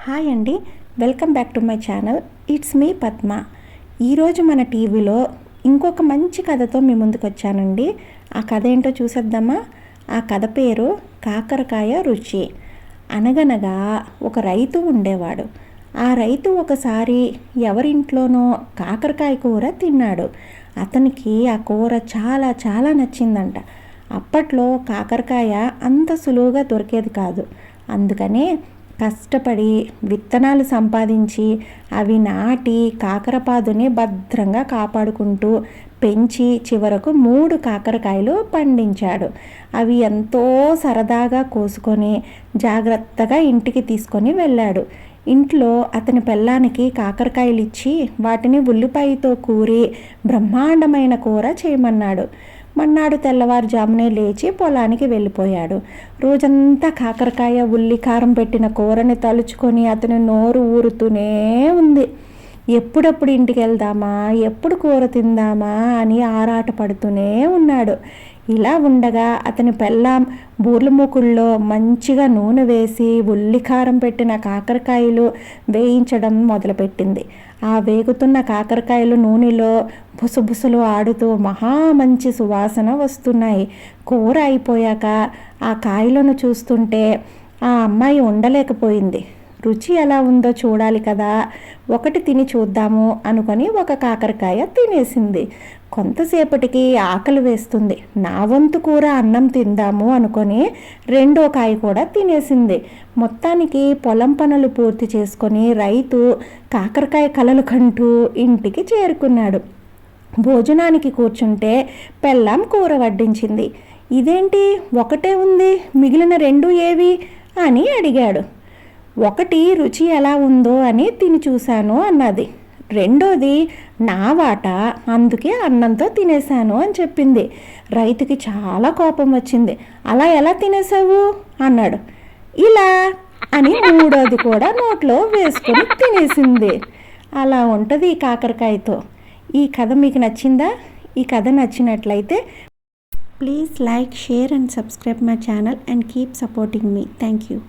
Hi అండి, welcome back to my channel. It's me Padma. ఈరోజు మన టీవీలో ఇంకొక మంచి కథతో మీ ముందుకు వచ్చానండి. ఆ కథ ఏంటో చూసేద్దామా? ఆ కథ పేరు కాకరకాయ రుచి. అనగనగా ఒక రైతు ఉండేవాడు. ఆ రైతు ఒకసారి ఎవరింట్లోనో కాకరకాయ కూర తిన్నాడు. అతనికి ఆ కూర చాలా చాలా నచ్చిందంట. అప్పట్లో కాకరకాయ అంత సులువుగా దొరికేది కాదు. అందుకనే కష్టపడి విత్తనాలు సంపాదించి అవి నాటి కాకరపాదుని భద్రంగా కాపాడుకుంటూ పెంచి చివరకు 3 కాకరకాయలు పండించాడు. అవి ఎంతో సరదాగా కోసుకొని జాగ్రత్తగా ఇంటికి తీసుకొని వెళ్ళాడు. ఇంట్లో అతని పెళ్ళానికి కాకరకాయలు ఇచ్చి వాటిని ఉల్లిపాయతో కూరి బ్రహ్మాండమైన కూర చేయమన్నాడు. మన్నాడు తెల్లవారుజామునే లేచి పొలానికి వెళ్ళిపోయాడు. రోజంతా కాకరకాయ ఉల్లి కారం పెట్టిన కూరని తలుచుకొని అతని నోరు ఊరుతూనే ఉంది. ఎప్పుడెప్పుడు ఇంటికి వెళ్దామా, ఎప్పుడు కూర తిందామా అని ఆరాటపడుతూనే ఉన్నాడు. ఇలా ఉండగా అతని పెళ్ళాం బూర్లముకుల్లో మంచిగా నూనె వేసి ఉల్లికారం పెట్టిన కాకరకాయలు వేయించడం మొదలుపెట్టింది. ఆ వేగుతున్న కాకరకాయలు నూనెలో బుసబుసలు ఆడుతూ మహా మంచి సువాసన వస్తున్నాయి. కూర అయిపోయాక ఆ కాయలను చూస్తుంటే ఆ అమ్మాయి ఉండలేకపోయింది. రుచి ఎలా ఉందో చూడాలి కదా, ఒకటి తిని చూద్దాము అనుకొని ఒక కాకరకాయ తినేసింది. కొంతసేపటికి ఆకలి వేస్తుంది. నా వంతు కూర అన్నం తిందాము అనుకొని 2వ కాయ కూడా తినేసింది. మొత్తానికి పొలం పనులు పూర్తి చేసుకొని రైతు కాకరకాయ కలలు కంటూ ఇంటికి చేరుకున్నాడు. భోజనానికి కూర్చుంటే పెళ్ళాం కూర వడ్డించింది. ఇదేంటి ఒకటే ఉంది, మిగిలిన 2 ఏవి అని అడిగాడు. ఒకటి రుచి ఎలా ఉందో అని తిని చూశాను అన్నది. 2వది నా వాట, అందుకే అన్నంతో తినేశాను అని చెప్పింది. రైతుకి చాలా కోపం వచ్చింది. అలా ఎలా తినేసావు అన్నాడు. ఇలా అని 3వది కూడా నోట్లో వేసుకొని తినేసింది. అలా ఉంటుంది ఈ కాకరకాయతో. ఈ కథ మీకు నచ్చిందా? ఈ కథ నచ్చినట్లయితే please like, share and subscribe my channel and keep supporting me. Thank you.